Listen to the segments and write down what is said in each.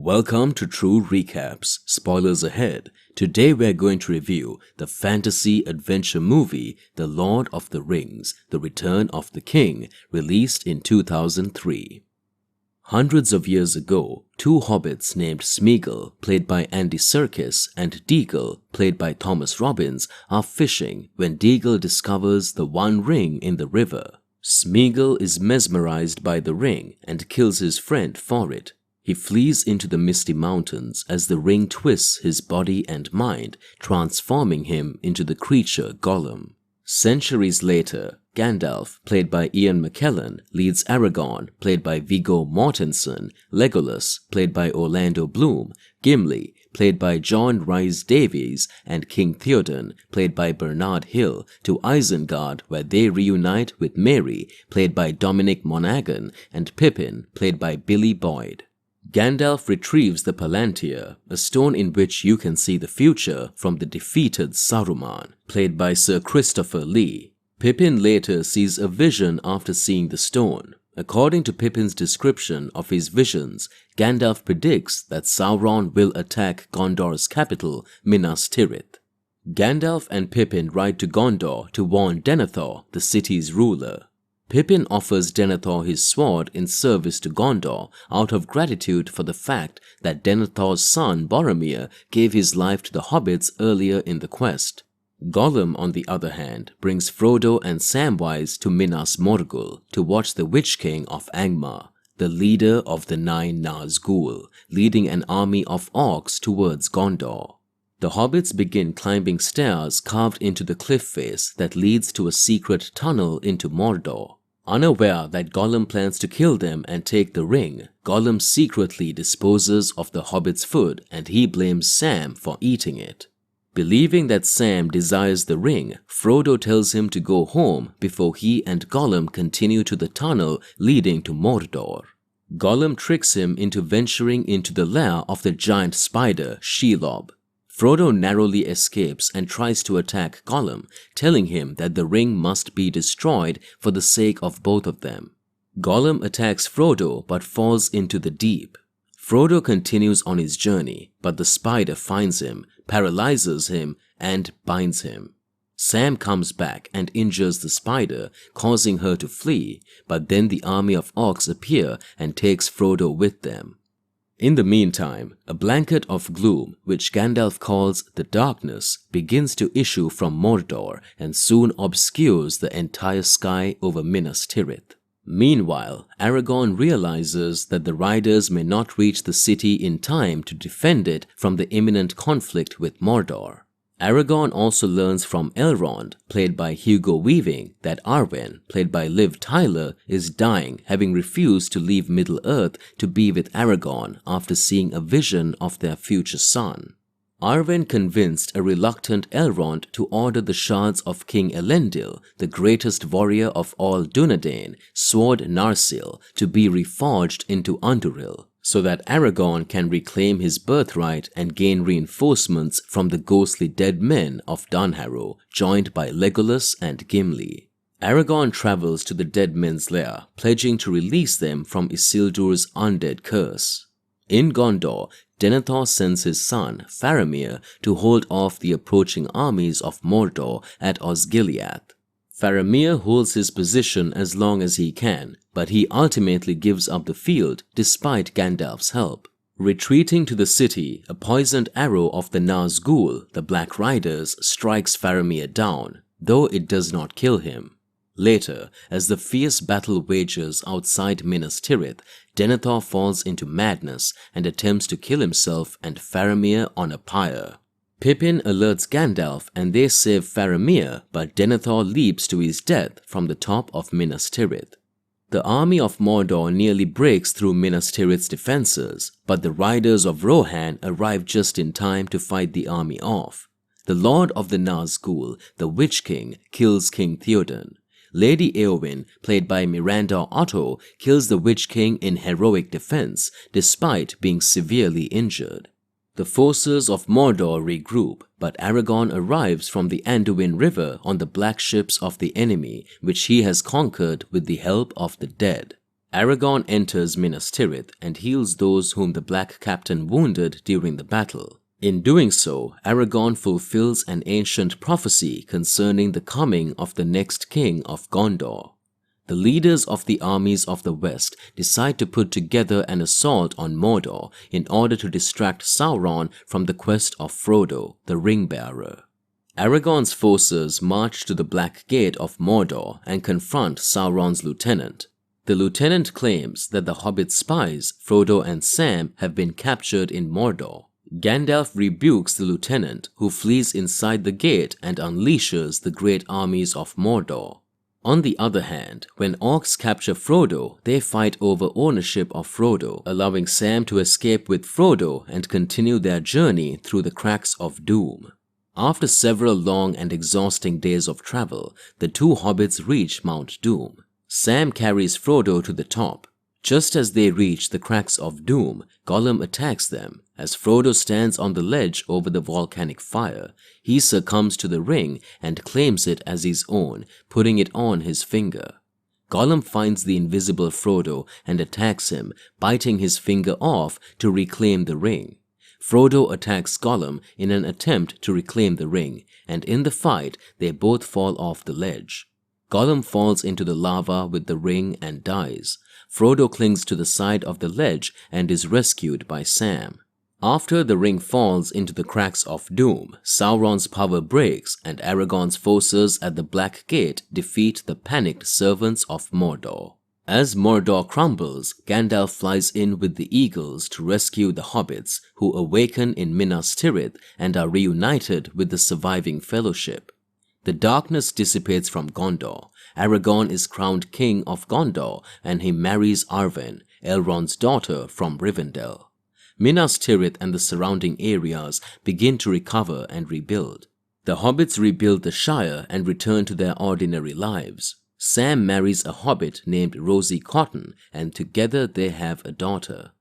Welcome to True Recaps. Spoilers ahead. Today we're going to review the fantasy adventure movie The Lord of the Rings, The Return of the King, released in 2003. Hundreds of years ago, two hobbits named Smeagol, played by Andy Serkis, and Deagle, played by Thomas Robbins, are fishing when Deagle discovers the One Ring in the river. Smeagol is mesmerized by the ring and kills his friend for it. He flees into the misty mountains as the ring twists his body and mind, transforming him into the creature Gollum. Centuries later, Gandalf, played by Ian McKellen, leads Aragorn, played by Viggo Mortensen, Legolas, played by Orlando Bloom, Gimli, played by John Rhys Davies, and King Theoden, played by Bernard Hill, to Isengard, where they reunite with Merry, played by Dominic Monaghan, and Pippin, played by Billy Boyd. Gandalf retrieves the Palantir, a stone in which you can see the future, from the defeated Saruman, played by Sir Christopher Lee. Pippin later sees a vision after seeing the stone. According to Pippin's description of his visions, Gandalf predicts that Sauron will attack Gondor's capital, Minas Tirith. Gandalf and Pippin ride to Gondor to warn Denethor, the city's ruler. Pippin offers Denethor his sword in service to Gondor out of gratitude for the fact that Denethor's son Boromir gave his life to the hobbits earlier in the quest. Gollum, on the other hand, brings Frodo and Samwise to Minas Morgul to watch the Witch King of Angmar, the leader of the 9 Nazgûl, leading an army of orcs towards Gondor. The hobbits begin climbing stairs carved into the cliff face that leads to a secret tunnel into Mordor. Unaware that Gollum plans to kill them and take the ring, Gollum secretly disposes of the hobbit's food and he blames Sam for eating it. Believing that Sam desires the ring, Frodo tells him to go home before he and Gollum continue to the tunnel leading to Mordor. Gollum tricks him into venturing into the lair of the giant spider, Shelob. Frodo narrowly escapes and tries to attack Gollum, telling him that the ring must be destroyed for the sake of both of them. Gollum attacks Frodo but falls into the deep. Frodo continues on his journey, but the spider finds him, paralyzes him, and binds him. Sam comes back and injures the spider, causing her to flee, but then the army of orcs appear and takes Frodo with them. In the meantime, a blanket of gloom, which Gandalf calls the darkness, begins to issue from Mordor and soon obscures the entire sky over Minas Tirith. Meanwhile, Aragorn realizes that the riders may not reach the city in time to defend it from the imminent conflict with Mordor. Aragorn also learns from Elrond, played by Hugo Weaving, that Arwen, played by Liv Tyler, is dying, having refused to leave Middle-earth to be with Aragorn after seeing a vision of their future son. Arwen convinced a reluctant Elrond to order the shards of King Elendil, the greatest warrior of all Dunedain, Sword Narsil, to be reforged into Anduril, so that Aragorn can reclaim his birthright and gain reinforcements from the ghostly dead men of Dunharrow, joined by Legolas and Gimli. Aragorn travels to the dead men's lair, pledging to release them from Isildur's undead curse. In Gondor, Denethor sends his son, Faramir, to hold off the approaching armies of Mordor at Osgiliath. Faramir holds his position as long as he can, but he ultimately gives up the field despite Gandalf's help. Retreating to the city, a poisoned arrow of the Nazgûl, the Black Riders, strikes Faramir down, though it does not kill him. Later, as the fierce battle wages outside Minas Tirith, Denethor falls into madness and attempts to kill himself and Faramir on a pyre. Pippin alerts Gandalf and they save Faramir, but Denethor leaps to his death from the top of Minas Tirith. The army of Mordor nearly breaks through Minas Tirith's defenses, but the riders of Rohan arrive just in time to fight the army off. The Lord of the Nazgûl, the Witch King, kills King Theoden. Lady Eowyn, played by Miranda Otto, kills the Witch King in heroic defense, despite being severely injured. The forces of Mordor regroup, but Aragorn arrives from the Anduin River on the black ships of the enemy, which he has conquered with the help of the dead. Aragorn enters Minas Tirith and heals those whom the Black Captain wounded during the battle. In doing so, Aragorn fulfills an ancient prophecy concerning the coming of the next king of Gondor. The leaders of the armies of the West decide to put together an assault on Mordor in order to distract Sauron from the quest of Frodo, the Ring-Bearer. Aragorn's forces march to the Black Gate of Mordor and confront Sauron's lieutenant. The lieutenant claims that the Hobbit spies, Frodo and Sam, have been captured in Mordor. Gandalf rebukes the lieutenant, who flees inside the gate and unleashes the great armies of Mordor. On the other hand, when orcs capture Frodo, they fight over ownership of Frodo, allowing Sam to escape with Frodo and continue their journey through the cracks of doom. After several long and exhausting days of travel, the two hobbits reach Mount Doom. Sam carries Frodo to the top. Just as they reach the cracks of doom, Gollum attacks them. As Frodo stands on the ledge over the volcanic fire, he succumbs to the ring and claims it as his own, putting it on his finger. Gollum finds the invisible Frodo and attacks him, biting his finger off to reclaim the ring. Frodo attacks Gollum in an attempt to reclaim the ring, and in the fight, they both fall off the ledge. Gollum falls into the lava with the ring and dies. Frodo clings to the side of the ledge and is rescued by Sam. After the ring falls into the cracks of doom, Sauron's power breaks and Aragorn's forces at the Black Gate defeat the panicked servants of Mordor. As Mordor crumbles, Gandalf flies in with the eagles to rescue the hobbits, who awaken in Minas Tirith and are reunited with the surviving fellowship. The darkness dissipates from Gondor. Aragorn is crowned king of Gondor and he marries Arwen, Elrond's daughter from Rivendell. Minas Tirith and the surrounding areas begin to recover and rebuild. The hobbits rebuild the Shire and return to their ordinary lives. Sam marries a hobbit named Rosie Cotton and together they have a daughter.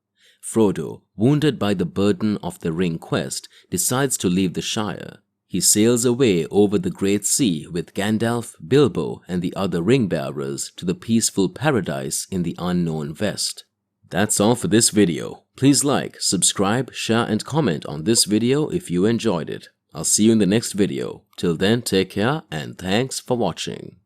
Frodo, wounded by the burden of the ring quest, decides to leave the Shire. He sails away over the Great Sea with Gandalf, Bilbo, and the other ring-bearers to the peaceful paradise in the unknown West. That's all for this video. Please like, subscribe, share, and comment on this video if you enjoyed it. I'll see you in the next video. Till then, take care and thanks for watching.